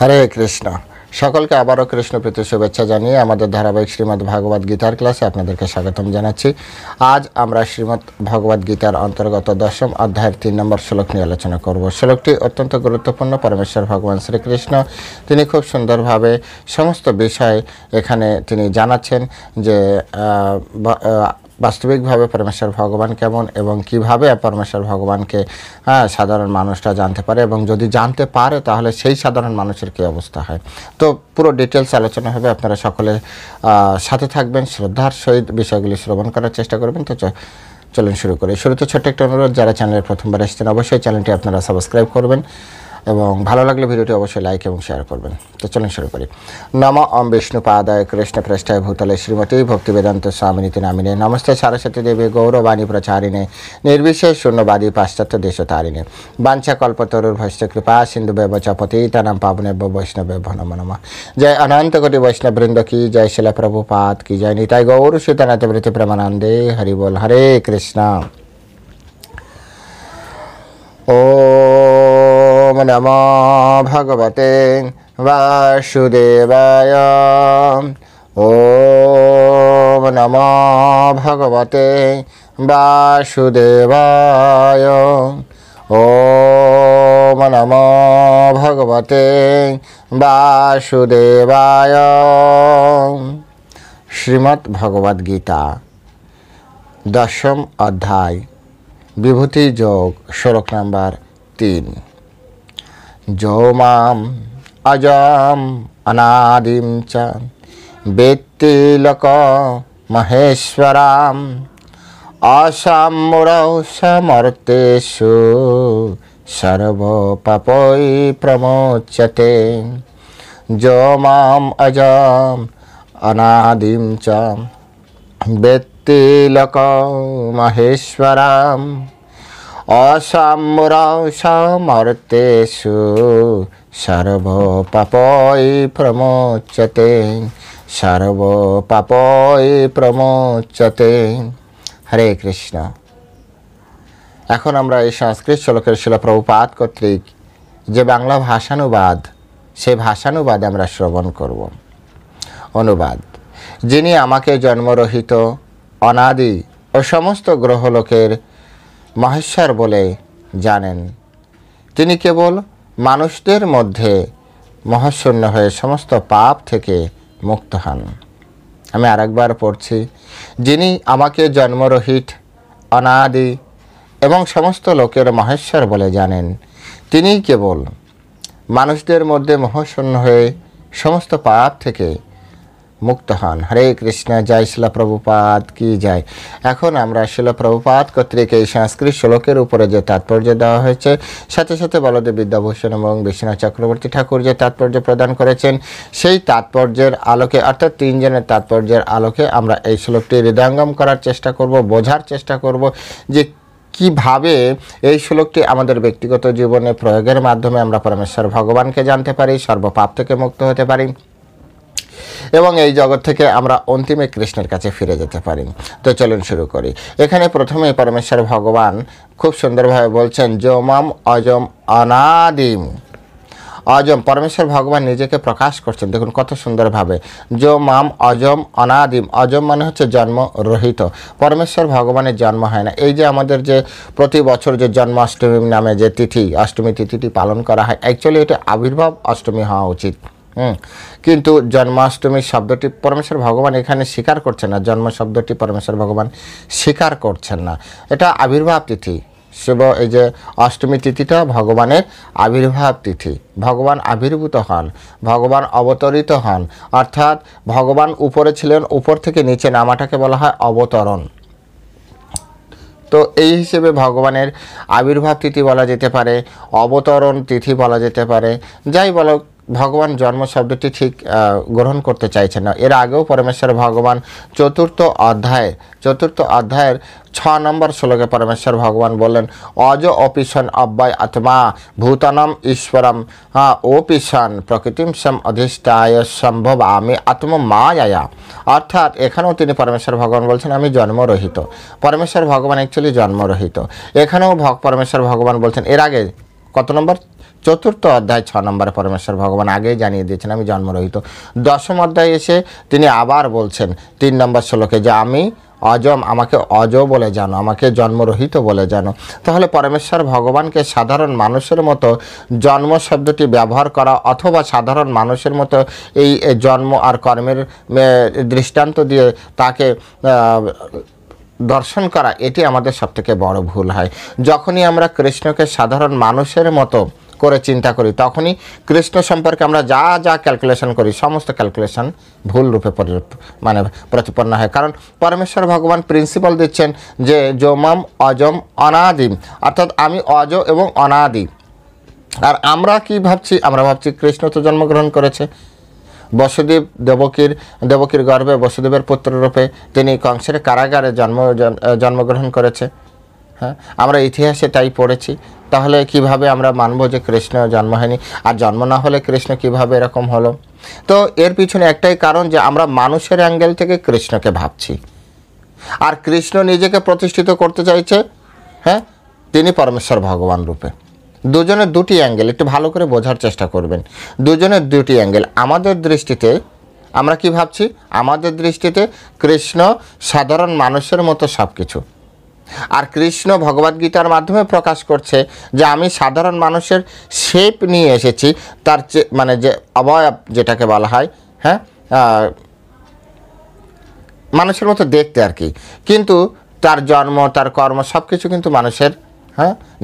হরে কৃষ্ণ। সকলকে আবারও কৃষ্ণ প্রীতি শুভেচ্ছা জানিয়ে আমাদের ধারাবাহিক শ্রীমদ্ ভগবদ গীতার ক্লাসে আপনাদেরকে স্বাগতম জানাচ্ছি। আজ আমরা শ্রীমদ্ ভগবদ গীতার অন্তর্গত 10ম অধ্যায়ের 3 নম্বর শ্লোক নিয়ে আলোচনা করব। শ্লোকটি অত্যন্ত গুরুত্বপূর্ণ। পরমেশ্বর ভগবান শ্রীকৃষ্ণ তিনি খুব সুন্দরভাবে সমস্ত বিষয় এখানে তিনি জানাচ্ছেন যে বাস্তবিকভাবে পরমেশ্বর ভগবান কেমন এবং কিভাবে পরমেশ্বর ভগবানকে সাধারণ মানুষরা জানতে পারে, এবং যদি জানতে পারে তাহলে সেই সাধারণ মানুষের কী অবস্থা হয়। তো পুরো ডিটেলস আলোচনা হবে, আপনারা সকলে সাথে থাকবেন, শ্রদ্ধার সহিত বিষয়গুলি শ্রবণ করার চেষ্টা করবেন। তো চলুন শুরু করি। শুরুতে ছোট্ট একটা অনুরোধ, যারা চ্যানেলে প্রথমবার এসেছেন অবশ্যই চ্যানেলটি আপনারা সাবস্ক্রাইব করবেন এবং ভালো লাগলে ভিডিওটি অবশ্যই লাইক এবং শেয়ার করবেন। তো চলুন শুরু করি। নম ওম বিষ্ণুপাদায় কৃষ্ণ পৃষ্ঠায় ভূতলে শ্রীমতী ভক্তিবেদান্ত স্বামিনীতি নামিনে নমস্তে সারস্বতী দেবী গৌরবাণী প্রচারিণে নির্বিশেষ শূন্যবাদী পাশ্চাত্য দেশতারিণে বাঞ্ছা কল্পতরুর্ভশ্চ কৃপা সিন্ধু ব্যবচ পতিতানাং পাবনেভ্যো বৈষ্ণবেভ্যো নমো নমঃ। জয় অনন্ত কোটি বৈষ্ণব বৃন্দ কি জয়, শিল প্রভুপাদ কি জয়, নিতাই গৌর সীতানাথ প্রীতি প্রেমানন্দে হরি বল। হরে কৃষ্ণ। ওম নমো ভগবতে বাসুদেবায়। ওম নমো ভগবতে বাসুদেবায়। ওম নমো ভগবতে বাসুদেবায়। শ্রীমদ্ ভগবদ গীতা 10ম অধ্যায় বিভূতি যোগ, শ্লোক নাম্বার 3। যো মাম অজম অনাদিম চ বেত্তি লোক মহেশ্বরাম অসাম্মুরৌ সমর্তেষু সর্বপাপৈ প্রমোচ্যতে। যো মাম অজম অনাদিম চ বেত্তি লোক মহেশ্বরাম অসাম্মুরৌ সমর্তেষু সর্বপাপৈ প্রমোচ্যতে। সর্বপাপৈ প্রমোচ্যতে। হরে কৃষ্ণ। এখন আমরা এই সংস্কৃত শ্লোকের শিল প্রভুপাদ কর্তৃক যে বাংলা ভাষানুবাদ, সেই ভাষানুবাদে আমরা শ্রবণ করব। অনুবাদ: যিনি আমাকে জন্মরহিত, অনাদি ও সমস্ত গ্রহলোকের মহেশ্বর বলে জানেন, তিনি কেবল মানুষদের মধ্যে মহাশূন্য হয়ে সমস্ত পাপ থেকে মুক্ত হন। আমি আরেকবার পড়ছি। যিনি আমাকে জন্মরহিত, অনাদি এবং সমস্ত লোকের মহেশ্বর বলে জানেন, তিনি কেবল মানুষদের মধ্যে মহাশূন্য হয়ে সমস্ত পাপ থেকে মুক্ত হন। হরে কৃষ্ণ। জয় শিল প্রভুপাদ কি জয়। এখন আমরা শিল প্রভুপাদ কর্তৃক এই সংস্কৃত শ্লোকের উপরে যে তাৎপর্য দেওয়া হয়েছে, সাথে সাথে বলদেব বিদ্যাভূষণ এবং বিশ্বনাথ চক্রবর্তী ঠাকুর যে তাৎপর্য প্রদান করেছেন, সেই তাৎপর্যের আলোকে, অর্থাৎ 3 জনের তাৎপর্যের আলোকে আমরা এই শ্লোকটি হৃদয়ঙ্গম করার চেষ্টা করব, বোঝার চেষ্টা করব যে কিভাবে এই শ্লোকটি আমাদের ব্যক্তিগত জীবনে প্রয়োগের মাধ্যমে আমরা পরমেশ্বর ভগবানকে জানতে পারি, সর্বপাপ থেকে মুক্ত হতে পারি এবং এই জগৎ থেকে আমরা অন্তিমে কৃষ্ণের কাছে ফিরে যেতে পারি। তো চলুন শুরু করি। এখানে প্রথমে পরমেশ্বর ভগবান খুব সুন্দরভাবে বলছেন, যো মাম অজম অনাদিম। অজম, পরমেশ্বর ভগবান নিজেকে প্রকাশ করছেন, দেখুন কত সুন্দরভাবে। যো মাম অজম অনাদিম। অজম মানে হচ্ছে জন্মরহিত। পরমেশ্বর ভগবানের জন্ম হয় না। এই যে আমাদের যে প্রতি বছর যে জন্মাষ্টমী নামে যে তিথি, অষ্টমী তিথিটি পালন করা হয়, অ্যাকচুয়ালি এটা আবির্ভাব অষ্টমী হওয়া উচিত। কিন্তু জন্মাষ্টমী শব্দটি পরমেশ্বর ভগবান এখানে স্বীকার করছেন না। জন্ম শব্দটি পরমেশ্বর ভগবান স্বীকার করছেন না। এটা আবির্ভাব তিথি। শুভ এই যে অষ্টমী তিথিটা ভগবানের আবির্ভাব তিথি। ভগবান আবির্ভূত হন, ভগবান অবতরিত হন, অর্থাৎ ভগবান উপরে ছিলেন, উপর থেকে নিচে নামাটাকে বলা হয় অবতরণ। তো এই হিসেবে ভগবানের আবির্ভাব তিথি বলা যেতে পারে, অবতরণ তিথি বলা যেতে পারে। যাই বলো, ভগবান জন্ম শব্দটি ঠিক গ্রহণ করতে চাইছেন না। এর আগেও পরমেশ্বর ভগবান চতুর্থ অধ্যায়ের 6 নম্বর শ্লোকে পরমেশ্বর ভগবান বললেন, অজ অপিশন অব্যয় আত্মা ভূতানম ঈশ্বরম ওপিশন প্রকৃতিম সম অধিষ্ঠায় সম্ভব আমি আত্ম মায়া। অর্থাৎ এখানেও তিনি পরমেশ্বর ভগবান বলছেন আমি জন্মরহিত। পরমেশ্বর ভগবান অ্যাকচুয়ালি জন্মরহিত। এখানেও পরমেশ্বর ভগবান বলছেন, এর আগে কত নম্বর চতুর্থ অধ্যায় 6 নম্বরে পরমেশ্বর ভগবান আগেই জানিয়ে দিয়েছেন আমি জন্মরহিত। দশম অধ্যায়ে এসে তিনি আবার বলছেন 3 নম্বর শ্লোকে যে আমি অজম, আমাকে অজ বলে জানো, আমাকে জন্মরহিত বলে জানো। তাহলে পরমেশ্বর ভগবানকে সাধারণ মানুষের মতো জন্ম শব্দটি ব্যবহার করা অথবা সাধারণ মানুষের মতো এই জন্ম আর কর্মের দৃষ্টান্ত দিয়ে তাকে দর্শন করা, এটি আমাদের সবথেকে বড় ভুল হয়। যখনই আমরা কৃষ্ণকে সাধারণ মানুষের মতো করে চিন্তা করি তখনই কৃষ্ণ সম্পর্কে আমরা যা যা ক্যালকুলেশন করি সমস্ত ক্যালকুলেশন ভুল রূপে প্রতিপন্ন হয়। কারণ পরমেশ্বর ভগবান প্রিন্সিপাল দিচ্ছেন যে যমম অজম অনাদিম, অর্থাৎ আমি অজ এবং অনাদি। আর আমরা কি ভাবছি? আমরা ভাবছি কৃষ্ণ তো জন্মগ্রহণ করেছে, বসুদেব দেবকীর গর্ভে বসুদেবের পুত্ররূপে তিনি কংসের কারাগারে জন্মগ্রহণ করেছে। হ্যাঁ, আমরা ইতিহাসে তাই পড়েছি। তাহলে কিভাবে আমরা মানব যে কৃষ্ণ জন্ম হয়নি? আর জন্ম না হলে কৃষ্ণ কিভাবে এরকম হলো? তো এর পিছনে একটাই কারণ যে আমরা মানুষের অ্যাঙ্গেল থেকে কৃষ্ণকে ভাবছি, আর কৃষ্ণ নিজেকে প্রতিষ্ঠিত করতে চাইছে হ্যাঁ তিনি পরমেশ্বর ভগবান রূপে। দুজনের দুটি অ্যাঙ্গেল, একটু ভালো করে বোঝার চেষ্টা করবেন। দুজনের দুটি অ্যাঙ্গেল। আমাদের দৃষ্টিতে আমরা কি ভাবছি? আমাদের দৃষ্টিতে কৃষ্ণ সাধারণ মানুষের মতো সব কিছু, আর কৃষ্ণ ভগবদ্গীতার মাধ্যমে প্রকাশ করছে যে আমি সাধারণ মানুষের শেপ নিয়ে এসেছি, তার মানে যে অবয়ব যেটাকে বলা হয় হ্যাঁ মানুষের মতো দেখতে আর কি, কিন্তু তার জন্ম তার কর্ম সব কিছু কিন্তু মানুষের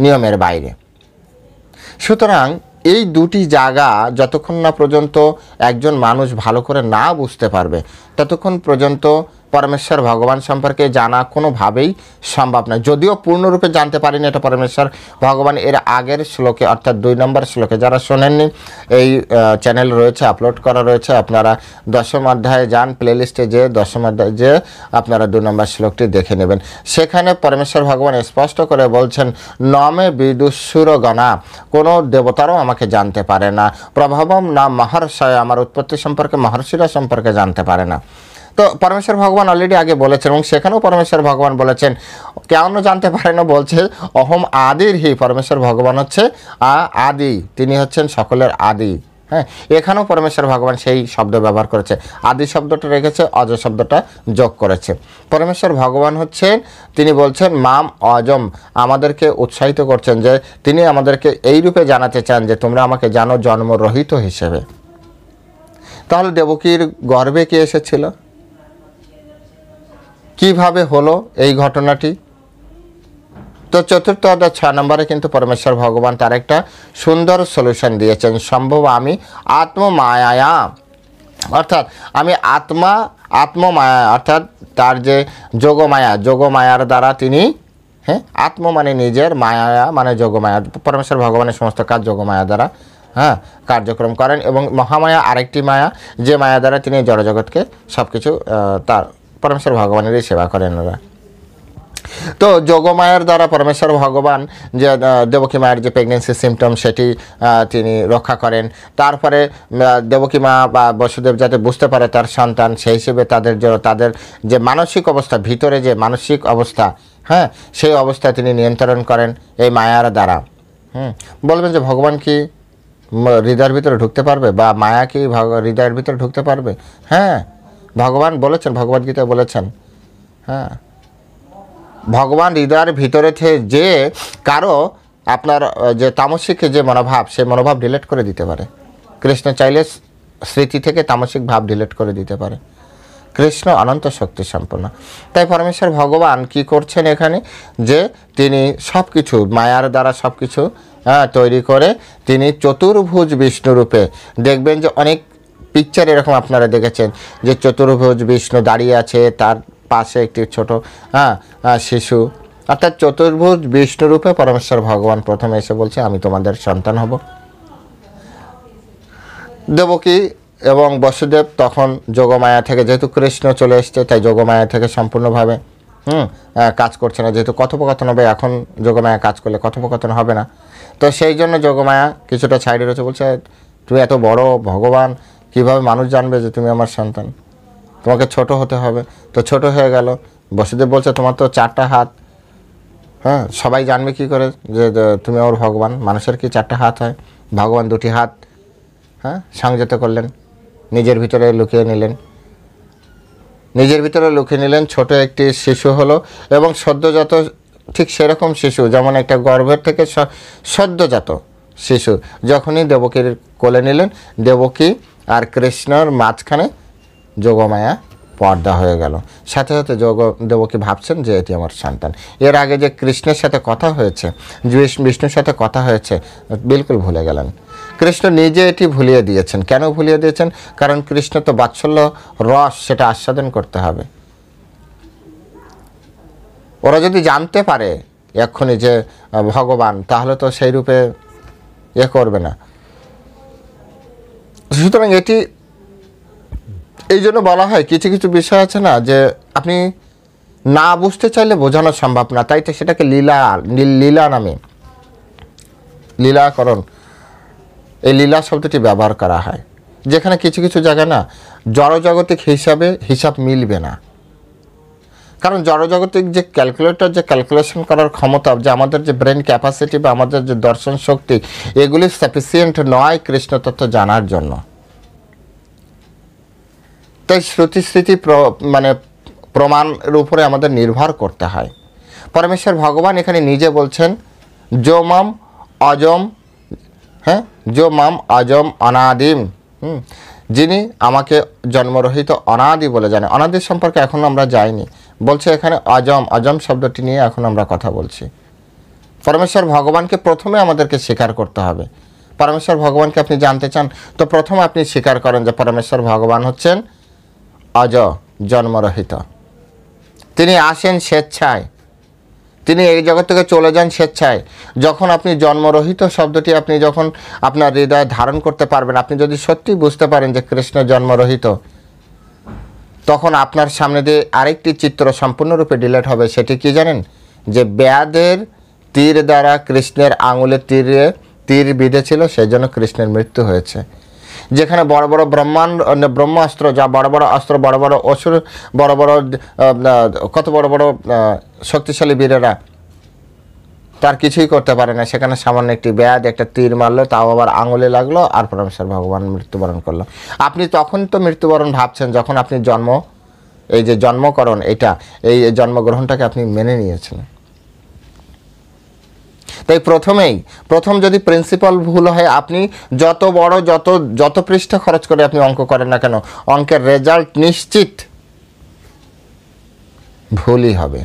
নিয়মের বাইরে। সুতরাং এই দুটি জায়গা যতক্ষণ না পর্যন্ত একজন মানুষ ভালো করে না বুঝতে পারবে ততক্ষণ পর্যন্ত পরমেশ্বর ভগবান সম্পর্কে জানা কোনোভাবেই সম্ভব নয়। যদিও পূর্ণরূপে জানতে পারিনি এটা পরমেশ্বর ভগবান এর আগের শ্লোকে অর্থাৎ 2 নম্বর শ্লোকে, যারা শোনেননি এই চ্যানেল রয়েছে, আপলোড করা রয়েছে, আপনারা দশম অধ্যায়ে যান, প্লেলিস্টে যে দশম অধ্যায়ে যে আপনারা 2 নম্বর শ্লোকটি দেখে নেবেন। সেখানে পরমেশ্বর ভগবান স্পষ্ট করে বলছেন নমে বিদুষুর গণা, কোনো দেবতারাও আমাকে জানতে পারে না, প্রভাবম না মহর্ষয়, আমার উৎপত্তি সম্পর্কে মহর্ষিরা সম্পর্কে জানতে পারে না। তো পরমেশ্বর ভগবান অলরেডি আগে বলেছেন, এবং সেখানেও পরমেশ্বর ভগবান বলেছেন কেন জানতে পারে না, বলছে অহম আদির হি, পরমেশ্বর ভগবান হচ্ছে আদি, তিনি হচ্ছেন সকলের আদি। হ্যাঁ, এখানেও পরমেশ্বর ভগবান সেই শব্দ ব্যবহার করেছে, আদি শব্দটা রেখেছে, অজ শব্দটা যোগ করেছে। পরমেশ্বর ভগবান হচ্ছেন, তিনি বলছেন মাম অজম, আমাদেরকে উৎসাহিত করছেন যে তিনি আমাদেরকে এই রূপে জানাতে চান যে তোমরা আমাকে জানো জন্মরহিত হিসেবে। তাহলে দেবকীর গর্ভে কে এসেছিল? কিভাবে হলো এই ঘটনাটি? তো চতুর্থ অধ্যায় 6 নম্বরে কিন্তু পরমেশ্বর ভগবান তার একটা সুন্দর সলিউশন দিয়েছেন, সম্ভব আমি আত্মমায়া, অর্থাৎ আমি আত্মমায়া, অর্থাৎ তার যে যোগমায়ার দ্বারা তিনি আত্ম মানে নিজের, মায়া মানে যোগমায়া, পরমেশ্বর ভগবানের সমস্ত কাজ যোগমায়া দ্বারা কার্যক্রম করেন। এবং মহামায়া আরেকটি মায়া, যে মায়া দ্বারা তিনি জড়জগৎকে সব কিছু তার পরমেশ্বর ভগবানেরই সেবা করেন ওরা। তো যোগমায়ার দ্বারা পরমেশ্বর ভগবান যে দেবকী মায়ের যে প্রেগনেন্সি সিমটম সেটি তিনি রক্ষা করেন। তারপরে দেবকী মা বা বসুদেব যাতে বুঝতে পারে তার সন্তান, সেই হিসেবে তাদের যে মানসিক অবস্থা, ভিতরে যে মানসিক অবস্থা সেই অবস্থা তিনি নিয়ন্ত্রণ করেন এই মায়ার দ্বারা। বলবেন যে ভগবান কি হৃদয়ের ভিতরে ঢুকতে পারবে, বা মায়া কি হৃদয়ের ভিতরে ঢুকতে পারবে? হ্যাঁ, ভগবান বলেছেন, ভগবদ্গীতায় বলেছেন ভগবান হৃদয়ের ভিতরে যে কারো আপনার যে তামসিক যে মনোভাব, সেই মনোভাব ডিলিট করে দিতে পারে। কৃষ্ণ চাইলে স্মৃতি থেকে তামসিক ভাব ডিলিট করে দিতে পারে। কৃষ্ণ অনন্ত শক্তি সম্পন্ন। তাই পরমেশ্বর ভগবান কি করছেন এখানে, যে তিনি সব কিছু মায়ার দ্বারা সব কিছু তৈরি করে তিনি চতুর্ভুজ বিষ্ণু রূপে, দেখবেন যে অনেক পিকচার এরকম আপনারা দেখেছেন যে চতুর্ভুজ বিষ্ণু দাঁড়িয়ে আছে, তার পাশে একটি ছোট শিশু, অর্থাৎ চতুর্ভুজ বিষ্ণু রূপে পরমেশ্বর ভগবান প্রথমে এসে বলছে আমি তোমাদের সন্তান হব। দেবকী এবং বসুদেব তখন যোগমায়া থেকে, যেহেতু কৃষ্ণ চলে এসছে তাই যোগমায়া থেকে সম্পূর্ণভাবে কাজ করছে না, যেহেতু কথোপকথন হবে, এখন যোগমায়া কাজ করলে কথোপকথন হবে না, তো সেই জন্য যোগমায়া কিছুটা সাইডে রয়েছে, বলছে তুমি এত বড় ভগবান, কিভাবে মানুষ জানবে যে তুমি আমার সন্তান, তোমাকে ছোট হতে হবে। তো ছোট হয়ে গেল। বসুদেব বলছে তোমার তো 4টা হাত, সবাই জানবে কি করে যে তুমি ওর ভগবান, মানুষের কি 4টা হাত হয়? ভগবান দুটি হাত সংযত করলেন, নিজের ভিতরে লুকিয়ে নিলেন। ছোট একটি শিশু হলো এবং সদ্যজাত ঠিক সেরকম শিশু, যেমন একটা গর্ভের থেকে সদ্যজাত শিশু যখনই দেবকীর কোলে নিলেন, দেবকী আর কৃষ্ণর মাঝখানে যোগমায়া পর্দা হয়ে গেল। সাথে সাথে দেবকী ভাবছেন যে এটি আমার সন্তান। এর আগে যে কৃষ্ণের সাথে কথা হয়েছে, বিষ্ণুর সাথে কথা হয়েছে, বিলকুল ভুলে গেলেন। কৃষ্ণ নিজে এটি ভুলিয়ে দিয়েছেন। কেন ভুলিয়ে দিয়েছেন? কারণ কৃষ্ণ তো বাৎসল্য রস, সেটা আস্বাদন করতে হবে। ওরা যদি জানতে পারে এক্ষুনি যে ভগবান, তাহলে তো সেই রূপে করবে না। সুতরাং এটি এই জন্য বলা হয়, কিছু কিছু বিষয় আছে না, যে আপনি না বুঝতে চাইলে বোঝানো সম্ভব না, তাই তো সেটাকে লীলা নামে, লীলাকরণ, এই লীলা শব্দটি ব্যবহার করা হয়। যেখানে কিছু কিছু জায়গায় না জড়জাগতিক হিসাব মিলবে না। কারণ জড়জাগতিক যে ক্যালকুলেটর, যে ক্যালকুলেশন করার ক্ষমতা, যে আমাদের যে ব্রেন ক্যাপাসিটি বা আমাদের যে দর্শন শক্তি, এগুলি সাফিসিয়েন্ট নয় কৃষ্ণ তত্ত্ব জানার জন্য। তাই স্মৃতি মানে প্রমাণের উপরে আমাদের নির্ভর করতে হয়। পরমেশ্বর ভগবান এখানে নিজে বলছেন, যো মাম অজম অনাদিম, যিনি আমাকে জন্মরহিত অনাদি বলে জানে। অনাদি সম্পর্কে এখন আমরা যাইনি, বলছে এখানে অজম শব্দটি নিয়ে এখন আমরা কথা বলছি। পরমেশ্বর ভগবানকে প্রথমে আমাদেরকে স্বীকার করতে হবে। পরমেশ্বর ভগবানকে আপনি জানতে চান, তো প্রথমে আপনি স্বীকার করেন যে পরমেশ্বর ভগবান হচ্ছেন অজ, জন্মরহিত। তিনি আসেন স্বেচ্ছায়, তিনি এই জগৎ থেকে চলে যান স্বেচ্ছায়। যখন আপনি জন্মরহিত শব্দটি আপনি যখন আপনার হৃদয়ে ধারণ করতে পারবেন, আপনি যদি সত্যি বুঝতে পারেন যে কৃষ্ণ জন্মরহিত, তখন আপনার সামনে দিয়ে আরেকটি চিত্র সম্পূর্ণরূপে ডিলেট হবে। সেটি কি জানেন? যে ব্যাধের তীর দ্বারা কৃষ্ণের আঙুলের তীর বিঁধেছিল, সেই জন্য কৃষ্ণের মৃত্যু হয়েছে। যেখানে বড় বড় ব্রহ্মাস্ত্র, যা বড় বড় অস্ত্র, বড় বড় অসুর, বড় বড় কত বড় বড় শক্তিশালী বীরেরা, তার কিছুই করতে পারে না। সেখানে সামান্য একটি ব্যাধ একটা তীর মারলো, তাও আবার আঙুলে লাগলো, আর পরমেশ্বর ভগবান মৃত্যুবরণ করলো। আপনি তখন তো মৃত্যুবরণ ভাবছেন যখন আপনি এই যে জন্মকরণ, এই জন্মগ্রহণটাকে আপনি মেনে নিয়েছেন। তাই প্রথম যদি প্রিন্সিপাল ভুল হয়, আপনি যত পৃষ্ঠা খরচ করে আপনি অঙ্ক করেন না কেন, অঙ্কের রেজাল্ট নিশ্চিত ভুলই হবে।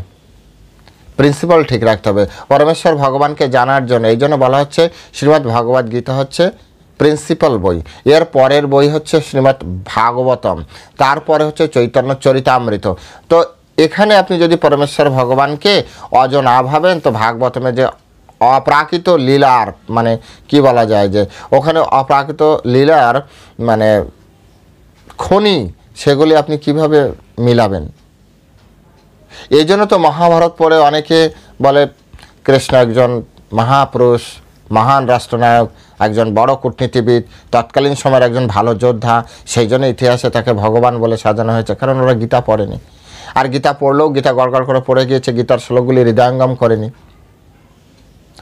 প্রিন্সিপাল ঠিক রাখতে হবে পরমেশ্বর ভগবানকে জানার জন্য। এই জন্য বলা হচ্ছে শ্রীমদ্ ভগবদ গীতা হচ্ছে প্রিন্সিপাল বই। এর পরের বই হচ্ছে শ্রীমদ্ ভাগবতম, তারপরে হচ্ছে চৈতন্য চরিতামৃত। তো এখানে আপনি যদি পরমেশ্বর ভগবানকে অজ না ভাবেন, তো ভাগবতমে যে অপ্রাকৃত লীলার, মানে কি বলা যায়, যে ওখানে অপ্রাকৃত লীলার মানে খনি, সেগুলি আপনি কিভাবে মিলাবেন? এই জন্য তো মহাভারত পড়ে অনেকে বলে কৃষ্ণ একজন মহাপুরুষ, মহান রাষ্ট্রনায়ক, একজন বড় কূটনীতিবিদ, তৎকালীন সময়ের একজন ভালো যোদ্ধা, সেই জন্য ইতিহাসে তাকে ভগবান বলে সাজানো হয়েছে। কারণ ওরা গীতা পড়েনি, আর গীতা পড়লেও গীতা গড়গড় করে পড়ে গিয়েছে, গীতার শ্লোকগুলি হৃদয়ঙ্গম করেনি,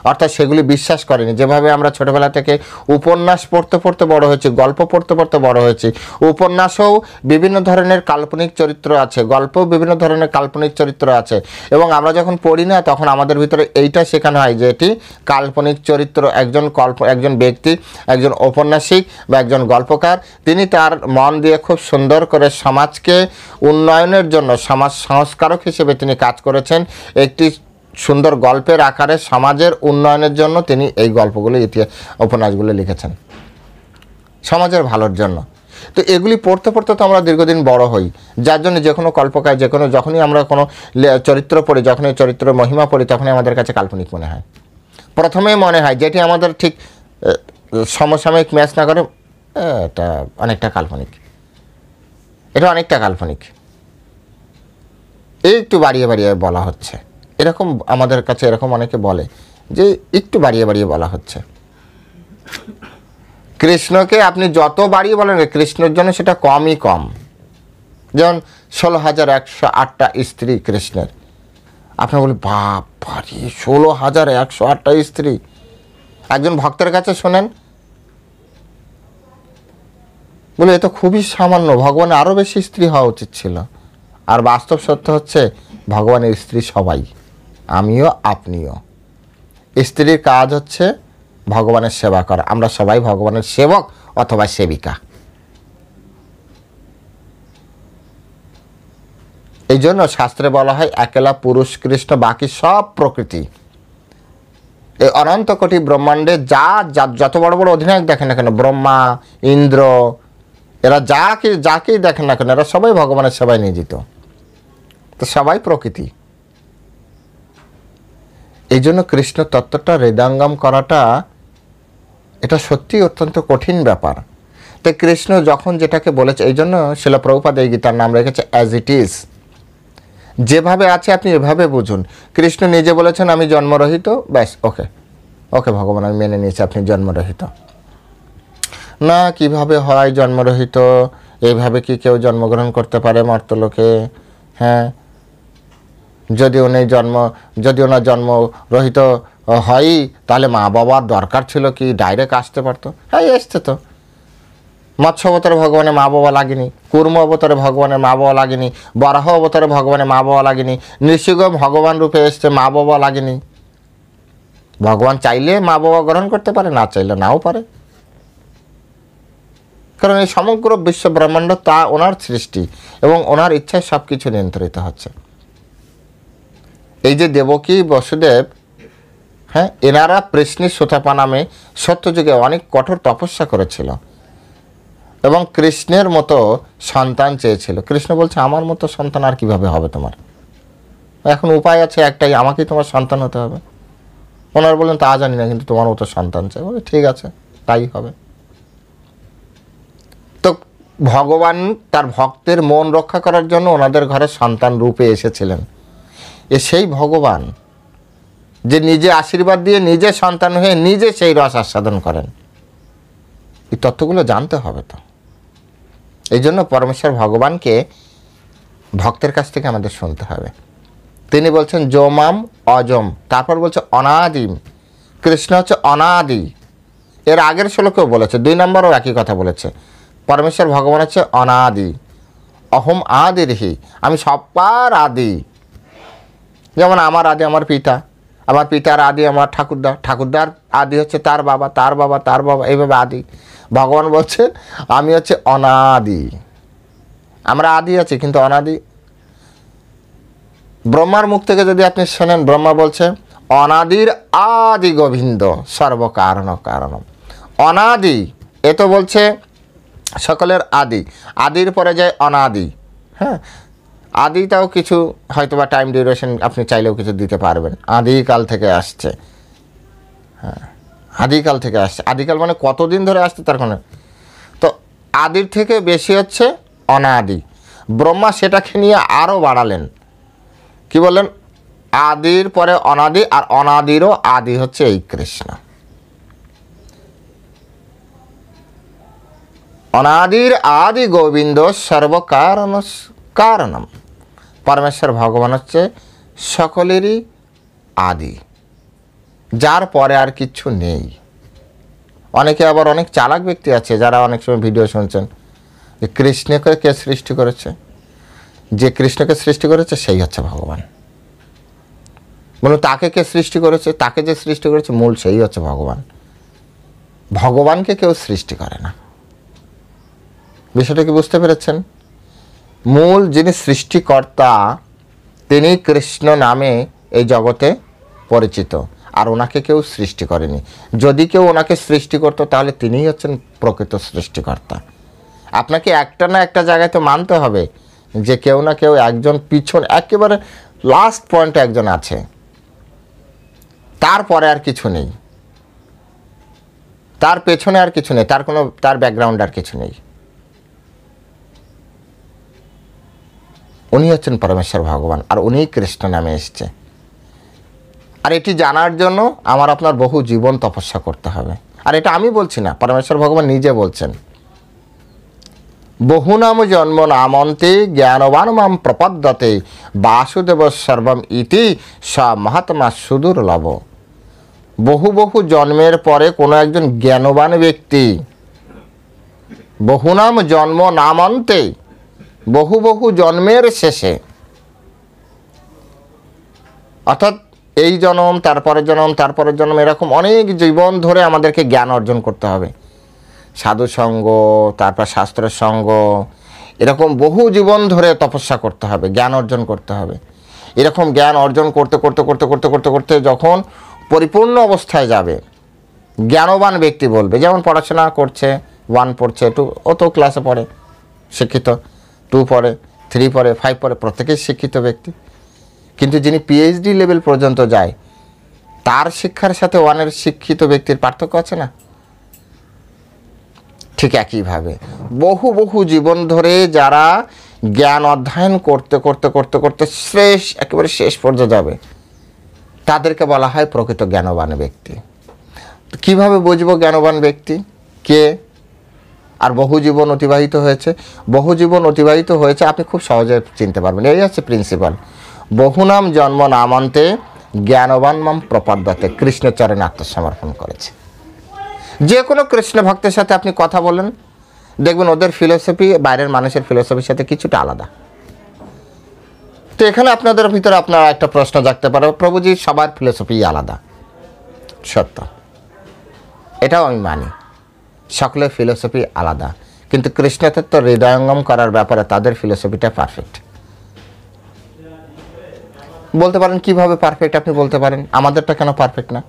অর্থাৎ সেগুলি বিশ্বাস করেনি। যেভাবে আমরা ছোটোবেলা থেকে উপন্যাস পড়তে পড়তে বড় হয়েছি, গল্প পড়তে পড়তে বড় হয়েছি, উপন্যাসেও বিভিন্ন ধরনের কাল্পনিক চরিত্র আছে, গল্পেও বিভিন্ন ধরনের কাল্পনিক চরিত্র আছে, এবং আমরা যখন পড়ি না তখন আমাদের ভিতরে এইটা শেখানো হয় যে এটি কাল্পনিক চরিত্র। একজন ব্যক্তি, একজন ঔপন্যাসিক বা একজন গল্পকার, তিনি তার মন দিয়ে খুব সুন্দর করে সমাজকে উন্নয়নের জন্য, সমাজ সংস্কারক হিসেবে তিনি কাজ করেছেন। একটি সুন্দর গল্পের আকারে সমাজের উন্নয়নের জন্য তিনি এই গল্পগুলো, উপন্যাসগুলো লিখেছেন সমাজের ভালোর জন্য। তো এগুলি পড়তে পড়তে তো আমরা দীর্ঘদিন বড় হই, যার জন্য যে কোনো কল্পকায়, যখনই আমরা কোনো চরিত্র পড়ি, যখনই চরিত্রের মহিমা পড়ি, তখনই আমাদের কাছে কাল্পনিক মনে হয়। প্রথমেই মনে হয় যেটি আমাদের ঠিক সমসাময়িক ম্যাচ না করে, এটা অনেকটা কাল্পনিক, একটু বাড়িয়ে বাড়িয়ে বলা হচ্ছে, এরকম আমাদের কাছে এরকম অনেকে বলে যে একটু বাড়িয়ে বাড়িয়ে বলা হচ্ছে। কৃষ্ণকে আপনি যত বাড়িয়ে বলেন, কৃষ্ণের জন্য সেটা কমই কম। যেমন 16,108টা স্ত্রী কৃষ্ণের, আপনার বলে বাবা রে, 16,108টা স্ত্রী। একজন ভক্তের কাছে শোনেন বলে এ তো খুবই সামান্য, ভগবানের আরও বেশি স্ত্রী হওয়া উচিত ছিল। আর বাস্তব সত্য হচ্ছে ভগবানের স্ত্রী সবাই, আমিও আপনিও। স্ত্রীর কাজ হচ্ছে ভগবানের সেবা করা, আমরা সবাই ভগবানের সেবক অথবা সেবিকা। এই জন্য শাস্ত্রে বলা হয় একেলা পুরুষ কৃষ্ণ, বাকি সব প্রকৃতি। এই অনন্ত কোটি ব্রহ্মাণ্ডে যত বড় বড় অধিনায়ক দেখেন না কেন, ব্রহ্মা, ইন্দ্র, এরা যাকেই দেখেন না কেন, এরা সবাই ভগবানের সেবায় নিয়োজিত। তো সবাই প্রকৃতি। এই জন্য কৃষ্ণ তত্ত্বটা হৃদয়ঙ্গম করাটা এটা সত্যি অত্যন্ত কঠিন ব্যাপার। তাই কৃষ্ণ যখন যেটাকে বলেছে, এই জন্য শিলা প্রভুপাদ এই গীতার নাম রেখেছে অ্যাজ ইট ইজ। যেভাবে আছে আপনি এভাবে বুঝুন। কৃষ্ণ নিজে বলেছেন আমি জন্মরহিত, ব্যাস, ওকে ওকে ভগবান আমি মেনে নিয়েছি আপনি জন্মরহিত। না, কিভাবে হয় জন্মরহিত? এইভাবে কি কেউ জন্মগ্রহণ করতে পারে মর্তলোকে? হ্যাঁ, যদি ওনার জন্মরহিত হয়ই, তাহলে মা বাবার দরকার ছিল কি? ডাইরেক্ট আসতে পারতো। হ্যাঁ, এসছে তো। মৎস্য অবতারে ভগবানের মা বাবা লাগেনি, কুর্ম অবতারে ভগবানের মা বাবা লাগেনি, বরাহ অবতারে ভগবানের মা বাবা লাগেনি, নৃসিংহ ভগবান রূপে এসছে, মা বাবা লাগেনি। ভগবান চাইলে মা বাবা গ্রহণ করতে পারে, না চাইলে নাও পারে। কারণ এই সমগ্র বিশ্ব ব্রহ্মাণ্ড তা ওনার সৃষ্টি এবং ওনার ইচ্ছায় সব কিছু নিয়ন্ত্রিত হচ্ছে। এই যে দেবকী বসুদেব, হ্যাঁ, এনারা পৃষ্ণি সুতাপা নামে সত্যযুগে অনেক কঠোর তপস্যা করেছিল এবং কৃষ্ণের মতো সন্তান চেয়েছিল। কৃষ্ণ বলছে আমার মতো সন্তান আর কিভাবে হবে তোমার? এখন উপায় আছে একটাই, আমাকেই তোমার সন্তান হতে হবে। ওনার বললেন তা জানি না, কিন্তু তোমার মতো সন্তান চাই। বলে ঠিক আছে, তাই হবে। তো ভগবান তার ভক্তের মন রক্ষা করার জন্য ওনাদের ঘরে সন্তান রূপে এসেছিলেন। সেই ভগবান যে নিজে আশীর্বাদ দিয়ে নিজে সন্তান হয়ে নিজে সেই রস আস্বাদন করেন, এই তত্ত্বগুলো জানতে হবে। তো এই জন্য পরমেশ্বর ভগবানকে ভক্তের কাছ থেকে আমাদের শুনতে হবে। তিনি বলছেন যোমাম অজম, তারপর বলছে অনাদিম। কৃষ্ণ হচ্ছে অনাদি। এর আগের শ্লোকেও বলেছে, 2 নম্বরও একই কথা বলেছে। পরমেশ্বর ভগবান হচ্ছে অনাদি, অহম আদির্হি, আমি সবার আদি। যেমন আমার আদি আমার পিতা, আমার পিতার আদি আমার ঠাকুরদা, ঠাকুরদার আদি হচ্ছে তার বাবা, তার বাবা, তার বাবা, এইভাবে আদি। ভগবান বলছে আমি হচ্ছে অনাদি। আমরা আদি আছি কিন্তু অনাদি। ব্রহ্মার মুখ থেকে যদি আপনি শোনেন, ব্রহ্মা বলছে অনাদির আদি গোবিন্দ সর্বকারণ কারণম। অনাদি, এ তো বলছে সকলের আদি, আদির পরে যায় অনাদি। হ্যাঁ, আদিটাও কিছু হয়তো বা টাইম ডিউরেশন আপনি চাইলেও কিছু দিতে পারবেন। আদিকাল থেকে আসছে। হ্যাঁ, আদিকাল থেকে আসছে। আদিকাল মানে কতদিন ধরে আসছে তার কোনো। তো আদির থেকে বেশি হচ্ছে অনাদি। ব্রহ্মা সেটাকে নিয়ে আরও বাড়ালেন, কি বললেন? আদির পরে অনাদি, আর অনাদিরও আদি হচ্ছে এই কৃষ্ণ। অনাদির আদি গোবিন্দ সর্বকারণ কারণম। পরমেশ্বর ভগবান হচ্ছে সকলেরই আদি, যার পরে আর কিচ্ছু নেই। অনেকে আবার অনেক চালাক ব্যক্তি আছে যারা অনেক সময় ভিডিও শুনছেন যে কৃষ্ণকে কে সৃষ্টি করেছে? যে কৃষ্ণকে সৃষ্টি করেছে সেই হচ্ছে ভগবান। বলুন তাকে কে সৃষ্টি করেছে? তাকে যে সৃষ্টি করেছে মূল সেই হচ্ছে ভগবান। ভগবানকে কেউ সৃষ্টি করে না। বিষয়টা কি বুঝতে পেরেছেন? মূল যিনি সৃষ্টিকর্তা তিনি কৃষ্ণ নামে এই জগতে পরিচিত, আর ওনাকে কেউ সৃষ্টি করেনি। যদি কেউ ওনাকে সৃষ্টি করতো তাহলে তিনিই হচ্ছেন প্রকৃত সৃষ্টিকর্তা। আপনাকে একটা না একটা জায়গায় তো মানতে হবে যে কেউ না কেউ একজন পিছন, একেবারে লাস্ট পয়েন্টে একজন আছে, তারপরে আর কিছু নেই, তার পেছনে আর কিছু নেই, তার ব্যাকগ্রাউন্ড আর কিছু নেই। উনি হচ্ছেন পরমেশ্বর ভগবান, আর উনিই কৃষ্ণ নামে এসছে। আর এটি জানার জন্য আমার আপনার বহু জীবন তপস্যা করতে হবে। আর এটা আমি বলছি না, পরমেশ্বর ভগবান নিজে বলছেন, বহু নাম জন্ম নামন্তে জ্ঞানবান মাম প্রপদ্যতে বাসুদেব সর্বম ইতি স মহাত্মা সুদুর্লভ। বহু বহু জন্মের পরে কোনো একজন জ্ঞানবান ব্যক্তি বহুনাম জন্ম নামান্তে, বহু বহু জন্মের শেষে, অর্থাৎ এই জন্ম, তারপরের জন্ম, তারপরের জন্ম, এরকম অনেক জীবন ধরে আমাদেরকে জ্ঞান অর্জন করতে হবে। সাধু সঙ্গ, তারপর শাস্ত্রের সঙ্গ, এরকম বহু জীবন ধরে তপস্যা করতে হবে, জ্ঞান অর্জন করতে হবে। এরকম জ্ঞান অর্জন করতে করতে করতে করতে করতে করতে যখন পরিপূর্ণ অবস্থায় যাবে, জ্ঞানবান ব্যক্তি বলবে, যেমন পড়াশোনা করছে, 1 পড়ছে, 2, ও তো ক্লাসে পড়ে, শিক্ষিত, 2 পড়ে, 3 পড়ে, 5 পড়ে, প্রত্যেকেই শিক্ষিত ব্যক্তি। কিন্তু যিনি পিএইচডি লেভেল পর্যন্ত যায়, তার শিক্ষার সাথে 1-এর শিক্ষিত ব্যক্তির পার্থক্য আছে না? ঠিক একইভাবে বহু বহু জীবন ধরে যারা জ্ঞান অধ্যয়ন করতে করতে করতে করতে একেবারে শেষ পর্যায়ে যাবে, তাদেরকে বলা হয় প্রকৃত জ্ঞানবান ব্যক্তি। কিভাবে বুঝবো জ্ঞানবান ব্যক্তি কে? আর বহু জীবন অতিবাহিত হয়েছে, বহু জীবন অতিবাহিত হয়েছে আপনি খুব সহজে চিনতে পারবেন। এই হচ্ছে প্রিন্সিপাল। বহুনাম জন্ম নামান্তে জ্ঞানবান মাম প্রপদ্যতে, কৃষ্ণের চরণে আত্মসমর্পণ করেছে। যে কোনো কৃষ্ণ ভক্তের সাথে আপনি কথা বলেন, দেখবেন ওদের ফিলোসফি বাইরের মানুষের ফিলোসফির সাথে কিছুটা আলাদা। তো এখানে আপনাদের ভিতরে আপনারা একটা প্রশ্ন জাগতে পারে, প্রভুজি সবার ফিলোসফি আলাদা। সত্য, এটাও আমি মানি, সকলের ফিলোসফি আলাদা, কিন্তু কৃষ্ণতত্ত্ব হৃদয়ঙ্গম করার ব্যাপারে তাদের ফিলোসফিটা পারফেক্ট। বলতে পারেন কিভাবে পারফেক্ট? আপনি বলতে পারেন আমাদেরটা কেন পারফেক্ট না?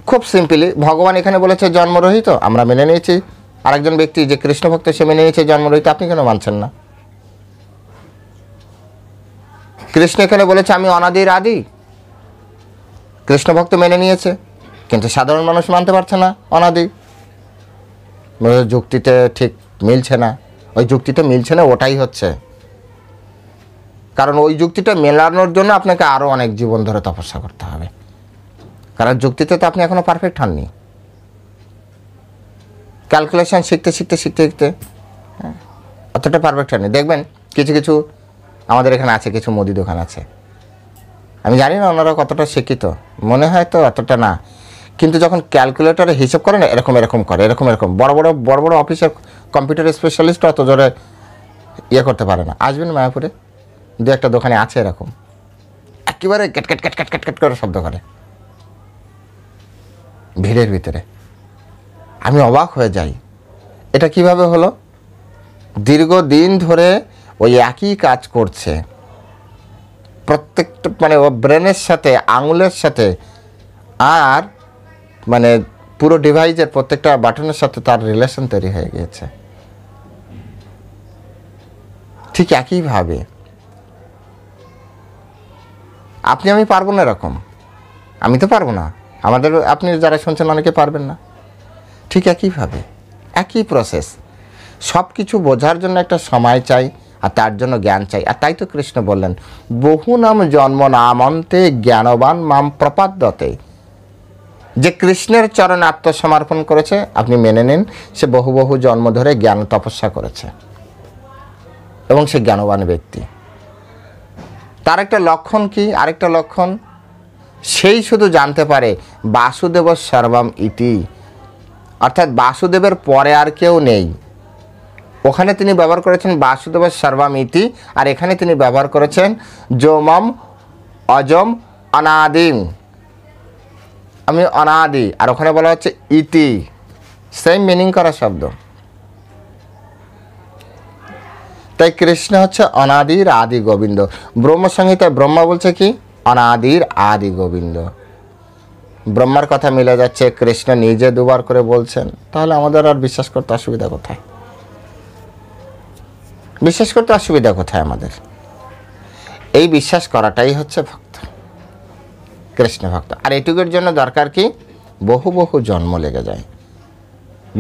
খুব সিম্পলি, ভগবান এখানে বলেছে জন্মরহিত, আমরা মেনে নিয়েছি। আরেকজন ব্যক্তি যে কৃষ্ণ ভক্ত, সে মেনে নিয়েছে জন্মরহিত, আপনি কেন মানছেন না? কৃষ্ণ এখানে বলেছে আমি অনাদির আদি, কৃষ্ণ ভক্ত মেনে নিয়েছে, কিন্তু সাধারণ মানুষ মানতে পারছে না অনাদি। যুক্তিতে ঠিক মিলছে না, ওই যুক্তিটা মিলছে না, ওটাই হচ্ছে কারণ। ওই যুক্তিটা মেলানোর জন্য আপনাকে আরও অনেক জীবন ধরে তপস্যা করতে হবে, কারণ যুক্তিতে তো আপনি এখনো পারফেক্ট হননি। ক্যালকুলেশন শিখতে শিখতে শিখতে শিখতে অতটা পারফেক্ট হয়নি। দেখবেন কিছু কিছু আমাদের এখানে আছে, কিছু মুদি দোকান আছে, আমি জানি না ওনারা কতটা শিক্ষিত, মনে হয় তো অতটা না, কিন্তু যখন ক্যালকুলেটরে হিসাব করে না, এরকম এরকম করে, এরকম এরকম, বড় বড় বড় বড় অফিসের কম্পিউটার স্পেশালিস্ট অত জোরে ইয়ে করতে পারে না। আসবেন মায়াপুরে, 2-1টা দোকানে আছে এরকম, একেবারে cat cat cat cat cat cat করে শব্দ করে ভিড়ের ভিতরে। আমি অবাক হয়ে যাই, এটা কিভাবে হলো? দীর্ঘদিন ধরে ওই একই কাজ করছে, প্রত্যেকটা মানে ও ব্রেনের সাথে, আঙুলের সাথে, আর মানে পুরো ডিভাইসের প্রত্যেকটা বাটনের সাথে তার রিলেশন তৈরি হয়ে গিয়েছে। ঠিক একইভাবে আপনি আমি পারবো না এরকম, আমি তো পারবো না, আমাদের আপনি যারা শুনছেন অনেকে পারবেন না। ঠিক একইভাবে একই প্রসেস, সব কিছু বোঝার জন্য একটা সময় চাই, আর তার জন্য জ্ঞান চাই। আর তাই তো কৃষ্ণ বললেন বহু নাম জন্ম নামন্তে জ্ঞানবান মাম প্রপদ্যতে। যে কৃষ্ণের চরণে আত্মসমর্পণ করেছে, আপনি মেনে নিন সে বহু বহু জন্ম ধরে জ্ঞান তপস্যা করেছে এবং সে জ্ঞানবান ব্যক্তি। তার একটা লক্ষণ কি? আরেকটা লক্ষণ, সেই শুধু জানতে পারে বাসুদেব সর্বম ইতি, অর্থাৎ বাসুদেবের পরে আর কেউ নেই। ওখানে তিনি ব্যবহার করেছেন বাসুদেব সর্বম ইতি, আর এখানে তিনি ব্যবহার করেছেন যোমম অজম অনাদিম, আমি অনাদি, আর ওখানে বলা হচ্ছে ইতি, সেম মিনিং করা শব্দ। তাই কৃষ্ণ হচ্ছে অনাদির আদি গোবিন্দ। ব্রহ্মসংহিতায় ব্রহ্মা বলছে কি? অনাদির আদি গোবিন্দ। ব্রহ্মার কথা মিলে যাচ্ছে, কৃষ্ণ নিজে 2বার করে বলছেন, তাহলে আমাদের আর বিশ্বাস করতে অসুবিধা কোথায়? বিশ্বাস করতে অসুবিধা কোথায় আমাদের? এই বিশ্বাস করাটাই হচ্ছে ভক্ত, কৃষ্ণ ভক্ত। আর এটুকুর জন্য দরকার কি? বহু বহু জন্ম লেগে যায়,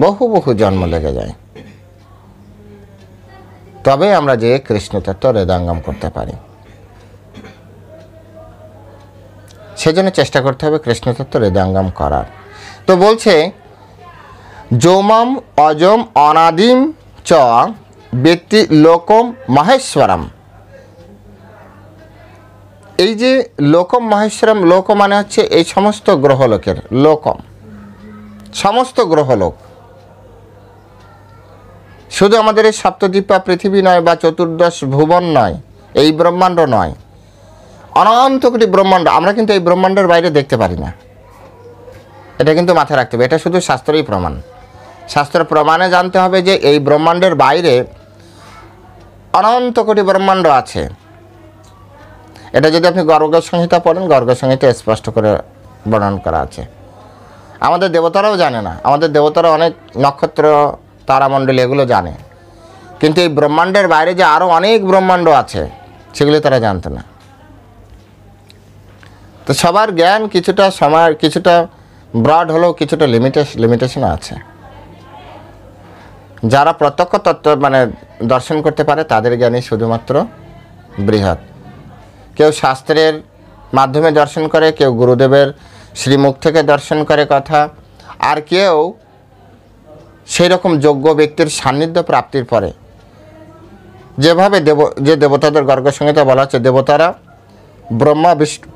বহু বহু জন্ম লেগে যায়, তবে আমরা যে কৃষ্ণ তত্ত্ব হৃদয়ঙ্গম করতে পারি। সেজন্য চেষ্টা করতে হবে কৃষ্ণ তত্ত্ব হৃদয়ঙ্গম করার। তো বলছে যোমম অজম অনাদিম চ ব্যক্তি লোকম মহেশ্বরম। এই যে লোকম মহেশ্বরম, লোক মানে হচ্ছে এই সমস্ত গ্রহলোকের লোকম, সমস্ত গ্রহলোক। শুধু আমাদের এই সপ্তদ্বীপা পৃথিবী নয় বা চতুর্দশ ভুবন নয়, এই ব্রহ্মাণ্ড নয়, অনন্ত কোটি ব্রহ্মাণ্ড আমরা কিন্তু এই ব্রহ্মাণ্ডের বাইরে দেখতে পারি না। এটা কিন্তু মাথায় রাখতে হবে, এটা শুধু শাস্ত্রেই প্রমাণ। শাস্ত্র প্রমাণে জানতে হবে যে এই ব্রহ্মাণ্ডের বাইরে অনন্ত কোটি ব্রহ্মাণ্ড আছে। এটা যদি আপনি গর্গ সংহিতা পড়েন, গর্গ সংহিতা স্পষ্ট করে বর্ণন করা আছে। আমাদের দেবতারাও জানে না, আমাদের দেবতারা অনেক নক্ষত্র তারামণ্ডলী এগুলো জানে, কিন্তু এই ব্রহ্মাণ্ডের বাইরে যে আরও অনেক ব্রহ্মাণ্ড আছে সেগুলি তারা জানতো না। তো সবার জ্ঞান কিছুটা সময় কিছুটা ব্রড হলেও কিছুটা লিমিটেশন আছে। যারা প্রত্যক্ষ তত্ত্ব মানে দর্শন করতে পারে তাদের জ্ঞানই শুধুমাত্র বৃহৎ। কেউ শাস্ত্রের মাধ্যমে দর্শন করে, কেউ গুরুদেবের শ্রীমুখ থেকে দর্শন করে কথা, আর কেউ সেই রকম যোগ্য ব্যক্তির সান্নিধ্য প্রাপ্তির পরে, যেভাবে যে দেবতাদের গর্গ সংহিতা বলা হচ্ছে, দেবতারা ব্রহ্মা বিষ্ণু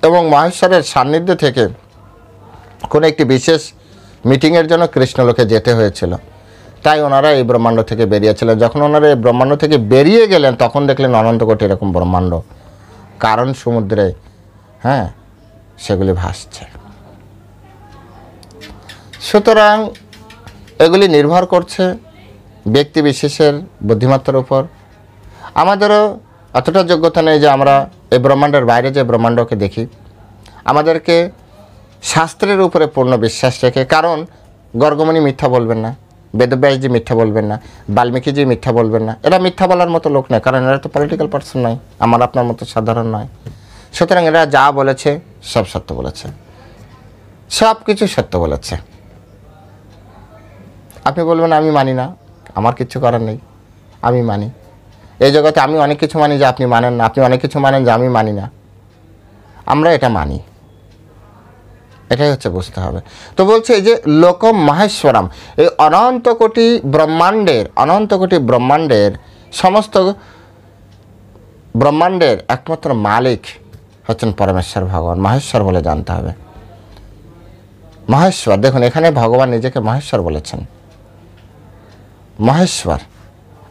এবং মহেশ্বরের সান্নিধ্য থেকে কোনো একটি বিশেষ মিটিংয়ের জন্য কৃষ্ণলোকে যেতে হয়েছিল, তাই ওনারা এই ব্রহ্মাণ্ড থেকে বেরিয়েছিলেন। যখন ওনারা এই ব্রহ্মাণ্ড থেকে বেরিয়ে গেলেন তখন দেখলেন অনন্ত কোটি এরকম ব্রহ্মাণ্ড কারণ সমুদ্রে সেগুলি ভাসছে। সুতরাং এগুলি নির্ভর করছে ব্যক্তি বিশেষের বুদ্ধিমত্তার উপর। আমাদেরও অতটা যোগ্যতা নেই যে আমরা এই ব্রহ্মাণ্ডের বাইরে যে ব্রহ্মাণ্ডকে দেখি। আমাদেরকে শাস্ত্রের উপরে পূর্ণ বিশ্বাস রেখে, কারণ গর্গমণি মিথ্যা বলবেন না, বেদব্যাসজি মিথ্যা বলবেন না, বাল্মীকিজি মিথ্যা বলবেন না, এরা মিথ্যা বলার মতো লোক নয়, কারণ এরা তো পলিটিক্যাল পার্সন নয়, আমার আপনার মতো সাধারণ নয়। সুতরাং এরা যা বলেছে সব সত্য বলেছে, সব কিছু সত্য বলেছে। আপনি বলবেন আমি মানি না, আমার কিছু করার নেই, আমি মানি। এই জগতে আমি অনেক কিছু মানি যে আপনি মানেন না, আপনি অনেক কিছু মানেন যে আমি মানি না, আমরা এটা মানি। এটাই হচ্ছে বুঝতে হবে। তো বলছে এই যে লোকম মহেশ্বরম, এই অনন্ত কোটি ব্রহ্মাণ্ডের সমস্ত ব্রহ্মাণ্ডের একমাত্র মালিক হচ্ছেন পরমেশ্বর ভগবান, মহেশ্বর বলে জানতে হবে। মহেশ্বর, দেখুন এখানে ভগবান নিজেকে মহেশ্বর বলেছেন। মহেশ্বর,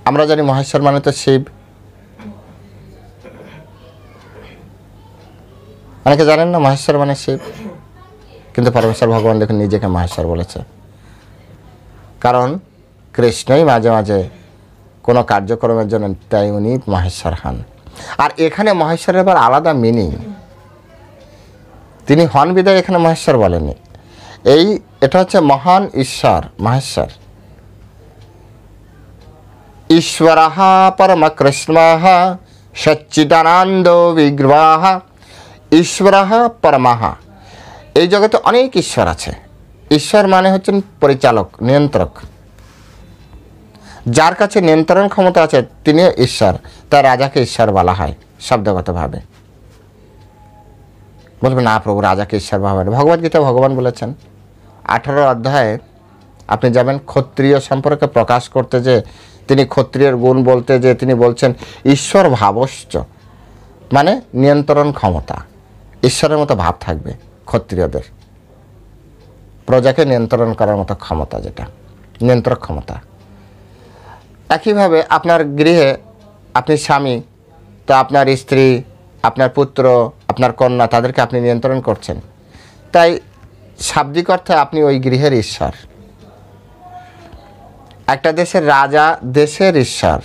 আমরা জানি মহেশ্বর মানে তো শিব, অনেকে জানেন না মহেশ্বর মানে শিব, কিন্তু পরমেশ্বর ভগবান দেখুন নিজেকে মহেশ্বর বলেছে। কারণ কৃষ্ণই মাঝে মাঝে কোনো কার্যক্রমের জন্য তাই উনি মহেশ্বর হন। আর এখানে মহেশ্বরের আবার আলাদা মিনিং, তিনি হন বিদায় এখানে মহেশ্বর বলেননি। এটা হচ্ছে মহান ঈশ্বর, মহেশ্বর। ঈশ্বরঃ পরমকৃষ্ণঃ সচ্চিদানন্দ বিগ্রহঃ, ঈশ্বরঃ পরমঃ। এই জগতে অনেক ঈশ্বর আছে। ঈশ্বর মানে হচ্ছেন পরিচালক, নিয়ন্ত্রক। যার কাছে নিয়ন্ত্রণ ক্ষমতা আছে তিনি ঈশ্বর, তার রাজাকে ঈশ্বর বলা হয় শব্দগতভাবে। বলবেন না প্রভু রাজাকে ঈশ্বর ভাবেন, ভগবদ্গীতা ভগবান বলেছেন 18 অধ্যায়ে আপনি যাবেন ক্ষত্রিয় সম্পর্কে প্রকাশ করতে, যে তিনি ক্ষত্রিয়ের গুণ বলতে, যে তিনি বলছেন ঈশ্বর ভাবশ্চ, মানে নিয়ন্ত্রণ ক্ষমতা, ঈশ্বরের মতো ভাব থাকবে ক্ষত্রিয়দের, প্রজাকে নিয়ন্ত্রণ করার মতো ক্ষমতা, যেটা নিয়ন্ত্রক ক্ষমতা। একইভাবে আপনার গৃহে আপনি স্বামী, তো আপনার স্ত্রী, আপনার পুত্র, আপনার কন্যা, তাদেরকে আপনি নিয়ন্ত্রণ করছেন, তাই শাব্দিক অর্থে আপনি ওই গৃহের ঈশ্বর। একটা দেশের রাজা দেশের ঈশ্বর,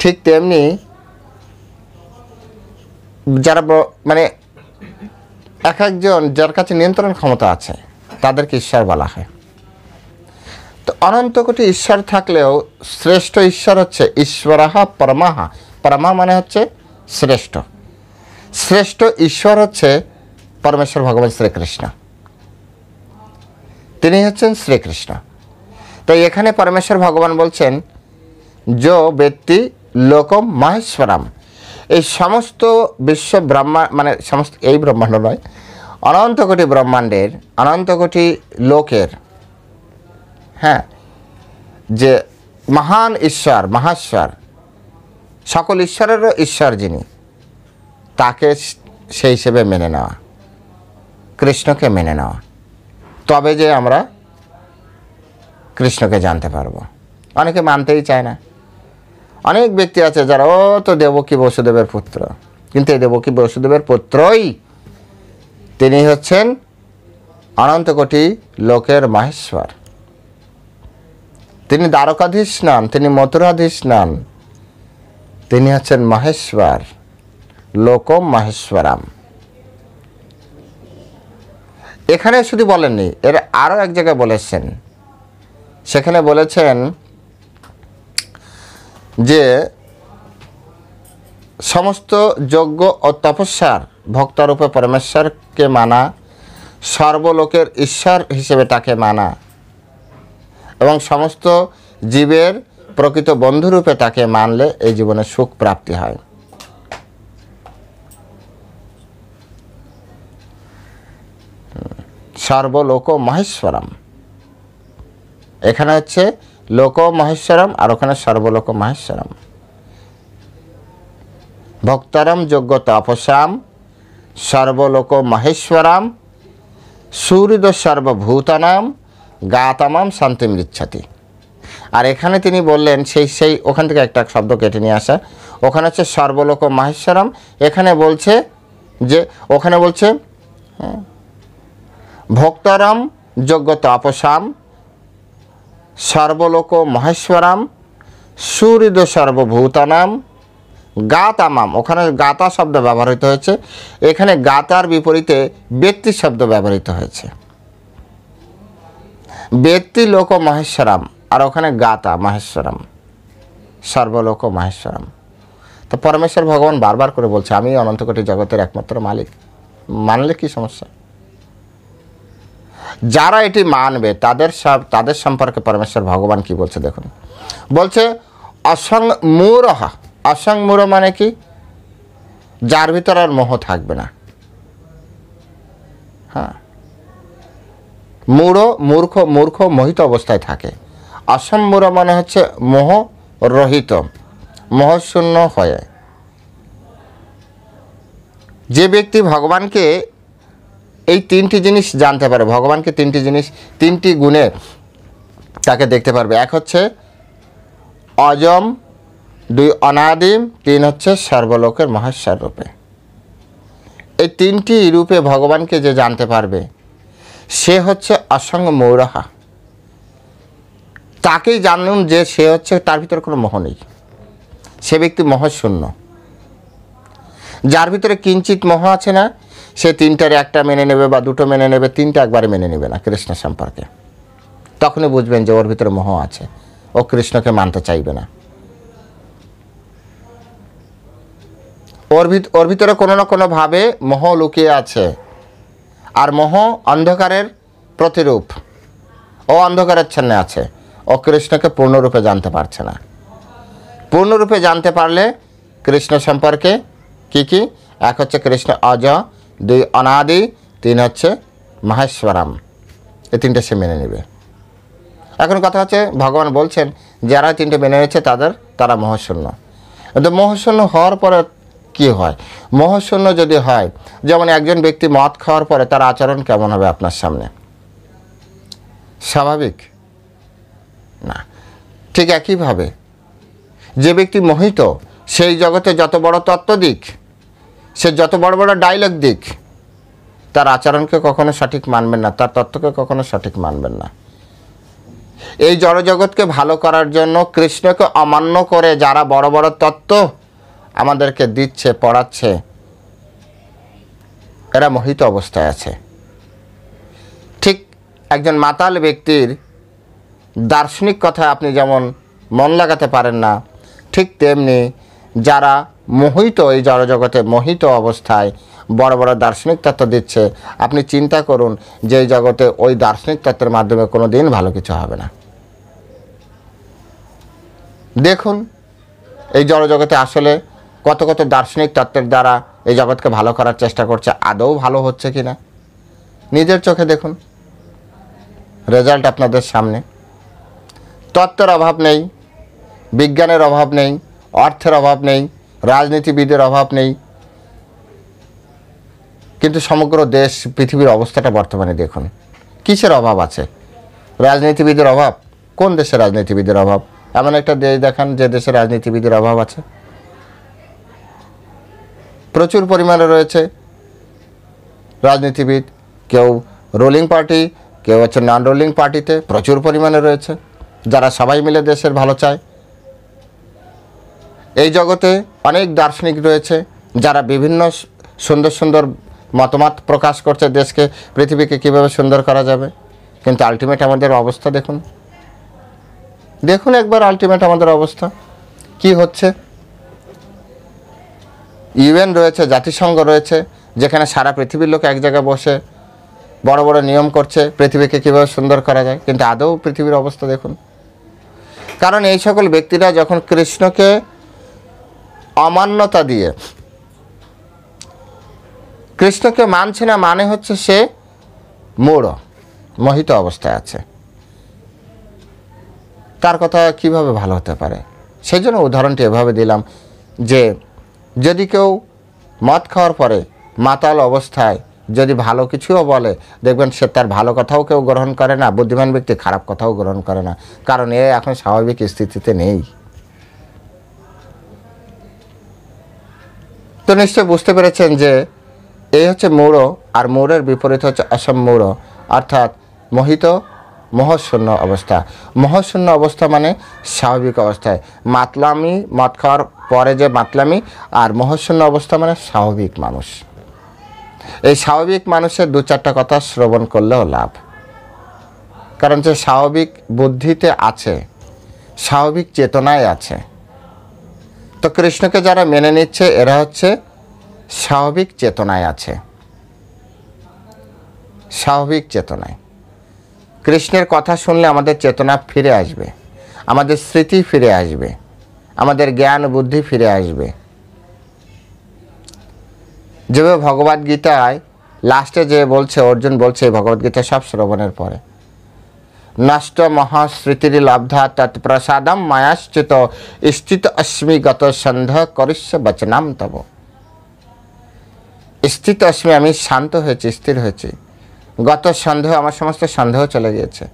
ঠিক তেমনি যারা মানে এক একজন যার কাছে নিয়ন্ত্রণ ক্ষমতা আছে তাদেরকে ঈশ্বর বলা হয়। তো অনন্ত কোটি ঈশ্বর থাকলেও শ্রেষ্ঠ ঈশ্বর হচ্ছে ঈশ্বরঃ পরমঃ। পরমা মানে হচ্ছে শ্রেষ্ঠ, শ্রেষ্ঠ ঈশ্বর হচ্ছে পরমেশ্বর ভগবান শ্রীকৃষ্ণ, তিনি হচ্ছেন শ্রীকৃষ্ণ। তাই এখানে পরমেশ্বর ভগবান বলছেন যো ব্যক্তি লোকম মহেশ্বরম, এই সমস্ত বিশ্ব ব্রহ্মাণ্ড, মানে সমস্ত এই ব্রহ্মাণ্ড নয়, অনন্ত কোটি ব্রহ্মাণ্ডের, অনন্ত কোটি লোকের, যে মহান ঈশ্বর, মহেশ্বর, সকল ঈশ্বরেরও ঈশ্বর যিনি, তাকে সেই হিসেবে মেনে নেওয়া, কৃষ্ণকে মেনে নেওয়া, তবে যে আমরা কৃষ্ণকে জানতে পারবো। অনেকে মানতেই চায় না। অনেক ব্যক্তি আছে যারা ও তো দেবকী বসুদেবের পুত্র, কিন্তু এই দেবকী বসুদেবের পুত্রই তিনি হচ্ছেন অনন্ত কোটি লোকের মহেশ্বর। তিনি দ্বারকাধীশ নন, তিনি মথুরাধীশ নন, তিনি হচ্ছেন মহেশ্বর, লোকম মহেশ্বরাম। এখানে শুধু বলেননি, এর আরও এক জায়গায় বলেছেন। সেখানে বলেছেন যে সমস্ত যজ্ঞ ও তপস্যার ভক্তরূপে পরমেশ্বরকে মানা, সর্বলোকের ঈশ্বর হিসেবে তাকে মানা এবং সমস্ত জীবের প্রকৃত বন্ধুরূপে তাকে মানলে এই জীবনে সুখ প্রাপ্তি হয়। সর্বলোক মহেশ্বরম, এখানে হচ্ছে লোক মহেশ্বরম আর ওখানে সর্বলোক মহেশ্বরম। ভক্তরম যোগ্য তপসাম সর্বলোক মহেশ্বরাম সুহৃদ সর্বভূতানাম গাতামাম শান্তিম ইচ্ছাতি। আর এখানে তিনি বললেন সেই ওখান থেকে একটা শব্দ কেটে নিয়ে আসা, ওখানে হচ্ছে সর্বলোক মহেশ্বরম, এখানে বলছে যে ওখানে বলছে ভক্তরম যোগ্য তপসাম সর্বলোক মহেশ্বরাম সুহৃদ সর্বভূতানাম গাতামাম। ওখানে গাতা শব্দ ব্যবহৃত হয়েছে, এখানে গাতার বিপরীতে ব্যক্তি শব্দ ব্যবহৃত হয়েছে। ব্যক্তি লোক মহেশ্বরাম আর ওখানে গাতা মহেশ্বরম, সর্বলোক মহেশ্বরম। তো পরমেশ্বর ভগবান বারবার করে বলছে আমি অনন্তকোটি জগতের একমাত্র মালিক। মানলে কি সমস্যা? যারা এটি মানবে তাদের সম্পর্কে পরমেশ্বর ভগবান কি বলছে দেখুন। বলছে অসংমূঢ়। অসংমূঢ় মানে কি? যার ভিতর আর মোহ থাকবে না। হ্যাঁ, মূর্খ মোহিত অবস্থায় থাকে। অসম্মূঢ় মানে হচ্ছে মোহ রহিত, মোহশূন্য হয়ে। যে ব্যক্তি ভগবানকে এই তিনটি জিনিস জানতে পারে, ভগবানকে তিনটি জিনিস, তিনটি গুণে তাকে দেখতে পারবে। এক হচ্ছে অজম, দুই অনাদিম, তিন হচ্ছে সর্বলোকের মহেশ্বর রূপে। এই তিনটি রূপে ভগবানকে যে জানতে পারবে সে হচ্ছে অসঙ্গ মৌরহা। তাকেই জানুন যে সে হচ্ছে, তার ভিতরে কোনো মোহ নেই, সে ব্যক্তি মোহশূন্য। যার ভিতরে কিঞ্চিত মোহ আছে না, সে তিনটার একটা মেনে নেবে বা দুটো মেনে নেবে, তিনটা একবারে মেনে নেবে না কৃষ্ণ সম্পর্কে। তখনই বুঝবেন যে ওর ভিতরে মোহ আছে, ও কৃষ্ণকে মানতে চাইবে না। ওর ভিতরে কোনো না কোনোভাবে মোহ লুকিয়ে আছে। আর মোহ অন্ধকারের প্রতিরূপ, ও অন্ধকারাচ্ছন্নে আছে, ও কৃষ্ণকে পূর্ণরূপে জানতে পারছে না। পূর্ণরূপে জানতে পারলে কৃষ্ণ সম্পর্কে কি কি? এক হচ্ছে কৃষ্ণ অজ, দুই অনাদি, তিন হচ্ছে মহেশ্বরাম। এই তিনটে সে মেনে নেবে। এখন কথা হচ্ছে ভগবান বলছেন যারা তিনটে মেনে নিচ্ছে তারা মোহশূন্য। কিন্তু মোহশূন্য হওয়ার পরে কি হয়? মোহশূন্য যদি হয়, যেমন একজন ব্যক্তি মদ খাওয়ার পরে তার আচরণ কেমন হবে আপনার সামনে? স্বাভাবিক না। ঠিক একইভাবে যে ব্যক্তি মোহিত, সেই জগতে যত বড় তত্ত্ব দিক, সে যত বড় বড় ডায়লগ দিক, তার আচরণকে কখনো সঠিক মানবেন না, তার তত্ত্বকে কখনো সঠিক মানবেন না। এই জড়জগৎকে ভালো করার জন্য কৃষ্ণকে অমান্য করে যারা বড় বড় তত্ত্ব আমাদেরকে দিচ্ছে, পড়াচ্ছে, এরা মোহিত অবস্থায় আছে। ঠিক একজন মাতাল ব্যক্তির দার্শনিক কথা আপনি যেমন মন লাগাতে পারেন না, ঠিক তেমনি যারা মোহিত, এই জড়জগতে মোহিত অবস্থায় বড় বড় দার্শনিক তত্ত্ব দিচ্ছে, আপনি চিন্তা করুন যে এই জগতে ওই দার্শনিক তত্ত্বের মাধ্যমে কোনো দিন ভালো কিছু হবে না। দেখুন এই জড়জগতে আসলে কত কত দার্শনিক তত্ত্বের দ্বারা এই জগৎকে ভালো করার চেষ্টা করছে, আদৌ ভালো হচ্ছে কি না নিজের চোখে দেখুন। রেজাল্ট আপনাদের সামনে। তত্ত্বের অভাব নেই, বিজ্ঞানের অভাব নেই, অর্থের অভাব নেই, রাজনীতিবিদের অভাব নেই, কিন্তু সমগ্র দেশ পৃথিবীর অবস্থাটা বর্তমানে দেখুন। কিসের অভাব আছে? রাজনীতিবিদের অভাব? কোন দেশে রাজনীতিবিদের অভাব? এমন একটা দেশ দেখান যে দেশে রাজনীতিবিদের অভাব আছে। প্রচুর পরিমাণে রয়েছে রাজনীতিবিদ, কেউ রুলিং পার্টি, কেউ হচ্ছে নন রুলিং পার্টিতে প্রচুর পরিমাণে রয়েছে, যারা সবাই মিলে দেশের ভালো চায়। এই জগতে অনেক দার্শনিক রয়েছে যারা বিভিন্ন সুন্দর সুন্দর মতামত প্রকাশ করছে দেশকে, পৃথিবীকে কীভাবে সুন্দর করা যাবে। কিন্তু আলটিমেট আমাদের অবস্থা দেখুন, দেখুন একবার আলটিমেট আমাদের অবস্থা কি হচ্ছে। ইউএন রয়েছে, জাতিসংঘ রয়েছে, যেখানে সারা পৃথিবীর লোক এক জায়গায় বসে বড় বড় নিয়ম করছে পৃথিবীকে কীভাবে সুন্দর করা যায়, কিন্তু আদৌ পৃথিবীর অবস্থা দেখুন। কারণ এই সকল ব্যক্তিরা যখন কৃষ্ণকে অমান্যতা দিয়ে, কৃষ্ণকে মানছে না, মানে হচ্ছে সে মূঢ় মোহিত অবস্থায় আছে, তার কথা কিভাবে ভালো হতে পারে। সেই জন্য উদাহরণটি এভাবে দিলাম যে যদি কেউ মদ খাওয়ার পরে মাতাল অবস্থায় যদি ভালো কিছুও বলে, দেখবেন সে তার ভালো কথাও কেউ গ্রহণ করে না, বুদ্ধিমান ব্যক্তি খারাপ কথাও গ্রহণ করে না, কারণ এ এখন স্বাভাবিক স্থিতিতে নেই। তো নিশ্চয় বুঝতে পেরেছেন যে এই হচ্ছে মূঢ়, আর মূঢ়ের বিপরীত হচ্ছে অসম্মূঢ়, অর্থাৎ মোহিত, মোহশূন্য অবস্থা। মোহশূন্য অবস্থা মানে স্বাভাবিক অবস্থায়, মাতলামি মদ খাওয়ার পরে যে মাতলামি, আর মোহশূন্য অবস্থা মানে স্বাভাবিক মানুষ। এই স্বাভাবিক মানুষের দু চারটা কথা শ্রবণ করলেও লাভ, কারণ যে স্বাভাবিক বুদ্ধিতে আছে, স্বাভাবিক চেতনায় আছে। তো কৃষ্ণকে যারা মেনে নিচ্ছে এরা হচ্ছে স্বাভাবিক চেতনায় আছে, স্বাভাবিক চেতনায়। কৃষ্ণের কথা শুনলে আমাদের চেতনা ফিরে আসবে, আমাদের স্মৃতি ফিরে আসবে, আমাদের জ্ঞান বুদ্ধি ফিরে আসবে। যেভাবে ভগবদ্গীতায় লাস্টে যে বলছে, অর্জুন বলছে ভগবদ্গীতা সব শ্রবণের পরে, নষ্ট মহাস্মৃতির লব্ধা তৎপ্রসাদম মায়াশ্চিত স্থিত অস্মি গত সন্দেহ করিষ্য বচনাম তব। স্থিত অস্মি, আমি শান্ত হয়েছি, স্থির হয়েছি। গত সন্দেহ, আমার সমস্ত সন্দেহ চলে গিয়েছে।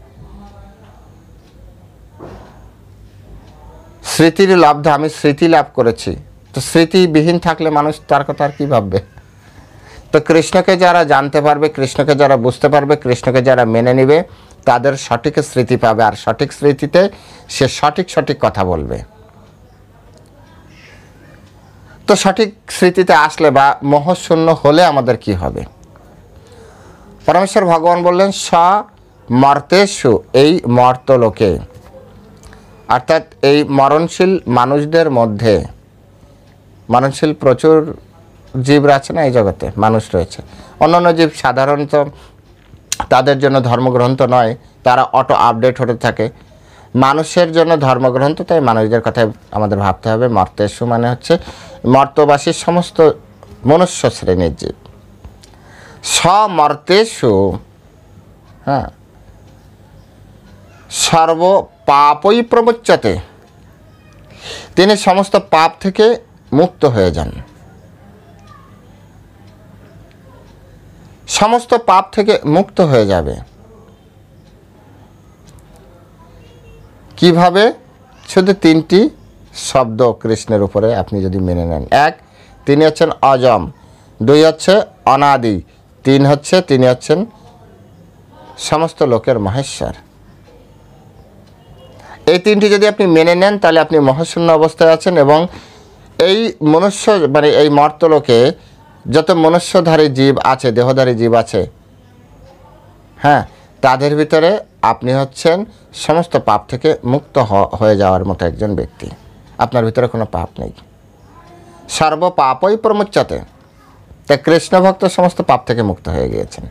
স্মৃতির লব্ধ, আমি স্মৃতি লাভ করেছি। তো স্মৃতিবিহীন থাকলে মানুষ তার কথা আর কি ভাববে। তো কৃষ্ণকে যারা জানতে পারবে, কৃষ্ণকে যারা বুঝতে পারবে, কৃষ্ণকে যারা মেনে নিবে, তাদের সঠিক স্মৃতি পাবে, আর সঠিক স্মৃতিতে সে সঠিক সঠিক কথা বলবে। তো সঠিক স্মৃতিতে আসলে বা মোহশূন্য হলে আমাদের কি হবে? পরমেশ্বর ভগবান বললেন স মর্তেষু, এই মর্তলোকে, অর্থাৎ এই মরণশীল মানুষদের মধ্যে, মরণশীল প্রচুর জীব আছে না এই জগতে, মানুষ রয়েছে। অন্যান্য জীব সাধারণত তাদের জন্য ধর্মগ্রন্থ নয়, তারা অটো আপডেট হতে থাকে। মানুষের জন্য ধর্মগ্রন্থ, তাই মানুষদের কথায় আমাদের ভাবতে হবে। মর্তেষু মানে হচ্ছে মর্তবাসীর সমস্ত মনুষ্য শ্রেণীর জীব। সমর্তেষু, হ্যাঁ, সর্ব পাপই প্রমুচ্যতে, তিনি সমস্ত পাপ থেকে মুক্ত হয়ে যান। সমস্ত পাপ থেকে মুক্ত হয়ে যাবে কিভাবে? শুধু তিনটি শব্দ কৃষ্ণের উপরে আপনি যদি মেনে নেন। এক, তিনি হচ্ছেন অজম। দুই হচ্ছে অনাদি। তিন হচ্ছে তিনি হচ্ছেন সমস্ত লোকের মহেশ্বর। এই তিনটি যদি আপনি মেনে নেন তাহলে আপনি মহাশূন্য অবস্থায় আছেন, এবং এই মনুষ্য মানে এই মর্তলোকে যত মনুষ্যধারী জীব আছে, দেহধারী জীব আছে, হ্যাঁ, তাদের ভিতরে আপনি হচ্ছেন সমস্ত পাপ থেকে মুক্ত হয়ে যাওয়ার মতো একজন ব্যক্তি। আপনার ভিতরে কোনো পাপ নেই। সর্ব পাপই প্রমুচ্যতে, তাই কৃষ্ণ ভক্ত সমস্ত পাপ থেকে মুক্ত হয়ে গিয়েছেন।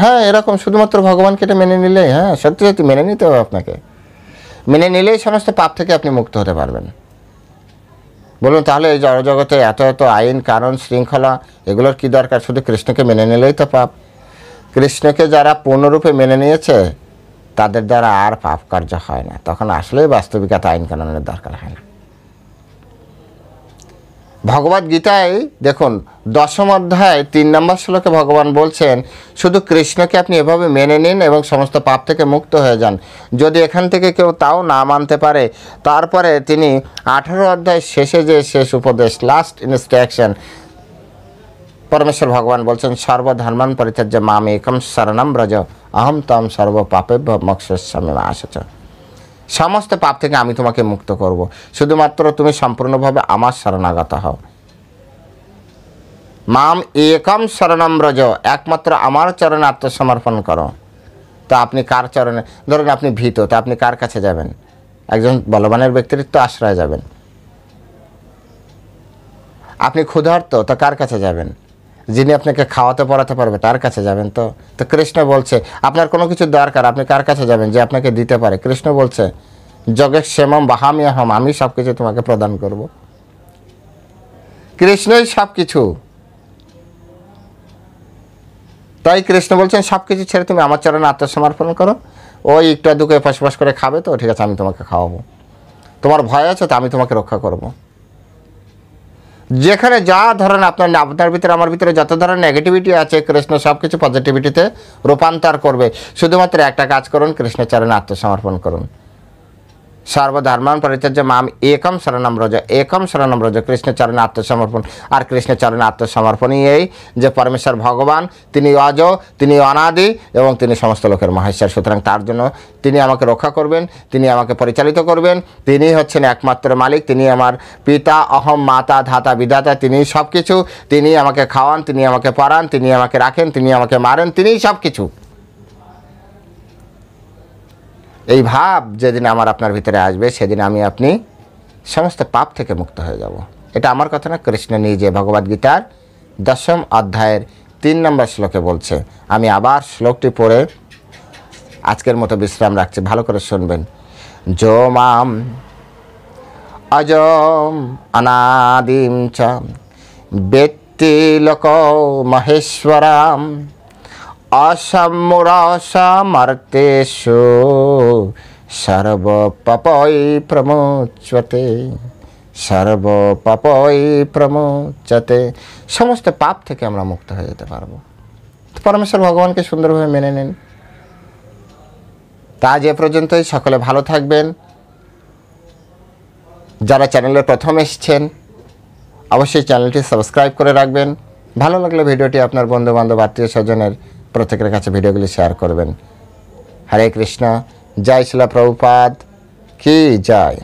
হ্যাঁ, এরকম শুধুমাত্র ভগবানকে এটা মেনে নিলেই, হ্যাঁ সত্যি সত্যি মেনে নিতে হবে আপনাকে। মেনে নিলেই সমস্ত পাপ থেকে আপনি মুক্ত হতে পারবেন। বলুন তাহলে এই জড়জগতে এত এত আইন কানুন শৃঙ্খলা এগুলোর কি দরকার? শুধু কৃষ্ণকে মেনে নিলেই তো পাপ। কৃষ্ণকে যারা পূর্ণরূপে মেনে নিয়েছে তাদের দ্বারা আর পাপ কার্য হয় না, তখন আসলেই বাস্তবিকতা আইন কানুনের দরকার হয় না। ভগবদ গীতায় দেখুন 10ম অধ্যায় 3 নম্বর শ্লোকে ভগবান বলছেন শুধু কৃষ্ণকে আপনি এভাবে মেনে নিন এবং সমস্ত পাপ থেকে মুক্ত হয়ে যান। যদি এখান থেকে কেউ তাও না মানতে পারে, তারপরে তিনি 18 অধ্যায় শেষে যে শেষ উপদেশ, লাস্ট ইনস্ট্রাকশন, পরমেশ্বর ভগবান বলছেন সর্বধর্মান পরিত্যাজ্য মাম একম শরণম ব্রজ অহম তম সর্ব পাপেভ্য মোক্ষয়িষ্যামি মা শুচ। সমস্ত পাপ থেকে আমি তোমাকে মুক্ত করব, শুধুমাত্র তুমি সম্পূর্ণভাবে আমার শরণাগত হও। মাম একম শরণম ব্রজ, একমাত্র আমার চরণে আত্মসমর্পণ করো। তো আপনি কার চরণে, ধরুন আপনি ভীত, তো আপনি কার কাছে যাবেন? একজন বলবানের ব্যক্তির তো আশ্রয় যাবেন। আপনি ক্ষুধার্ত, তো কার কাছে যাবেন? যিনি আপনাকে খাওয়াতে পড়াতে পারবে তার কাছে যাবেন। তো তো কৃষ্ণ বলছে আপনার কোনো কিছু দরকার, আপনি কার কাছে যাবেন? যে আপনাকে দিতে পারে। কৃষ্ণ বলছে জগৎক্ষেমম বাহাম্যহম, আমি সব কিছু তোমাকে প্রদান করব। কৃষ্ণই সব কিছু। তাই কৃষ্ণ বলছেন সব কিছু ছেড়ে তুমি আমার চরণে আত্মসমর্পণ করো। ওই একটু দুকে ফসফস করে খাবে, তো ঠিক আছে আমি তোমাকে খাওয়াবো। তোমার ভয় আছে, তো আমি তোমাকে রক্ষা করব। যেখানে যা ধরেন আপনার ভিতরে আমার ভিতরে যত ধরনের নেগেটিভিটি আছে, কৃষ্ণ সব কিছু পজিটিভিটিতে রূপান্তর করবে। শুধুমাত্র একটা কাজ করুন, কৃষ্ণের চরণে আত্মসমর্পণ করুন। সর্বধর্মান পরিত্যাজ্য মাম একম শরণম ব্রজ, একম শরণম ব্রজ, কৃষ্ণের চরণে আত্মসমর্পণ। আর কৃষ্ণের চরণে আত্মসমর্পণই এই যে পরমেশ্বর ভগবান তিনি অজ, তিনি অনাদি এবং তিনি সমস্ত লোকের মহেশ্বর। সুতরাং তার জন্য তিনি আমাকে রক্ষা করবেন, তিনি আমাকে পরিচালিত করবেন। তিনি হচ্ছেন একমাত্র মালিক, তিনি আমার পিতা, অহম মাতা ধাতা বিধাতা, তিনি সব কিছু। তিনি আমাকে খাওয়ান, তিনি আমাকে পড়ান, তিনি আমাকে রাখেন, তিনি আমাকে মারেন, তিনিই সব কিছু। এই ভাব যেদিন আমার আপনার ভিতরে আসবে, সেদিন আমি আপনি সমস্ত পাপ থেকে মুক্ত হয়ে যাব। এটা আমার কথা না, কৃষ্ণ নিজে ভগবদ্গীতার 10ম অধ্যায়ের 3 নম্বর শ্লোকে বলছে। আমি আবার শ্লোকটি পড়ে আজকের মতো বিশ্রাম রাখছি, ভালো করে শুনবেন। যো মাম অজম অনাদিম চ বেত্তি লোক মহেশ্বরাম অসমূঢ়সমর্তেষু সর্বপাপৈ প্রমোচ্যতে, সর্বপাপৈ প্রমোচ্যতে। সমস্ত পাপ থেকে আমরা মুক্ত হয়ে যেতে পারবো। পরমেশ্বর ভগবানকে সুন্দরভাবে মেনে নিন। তা আজ এ পর্যন্তই। সকলে ভালো থাকবেন। যারা চ্যানেলে প্রথম এসেছেন অবশ্যই চ্যানেলটি সাবস্ক্রাইব করে রাখবেন। ভালো লাগলে ভিডিওটি আপনার বন্ধুবান্ধব আত্মীয় স্বজনের প্রত্যেকের কাছে ভিডিওগুলি শেয়ার করবেন। হরে কৃষ্ণ। জয় শিলা প্রভুপাদ কি জয়।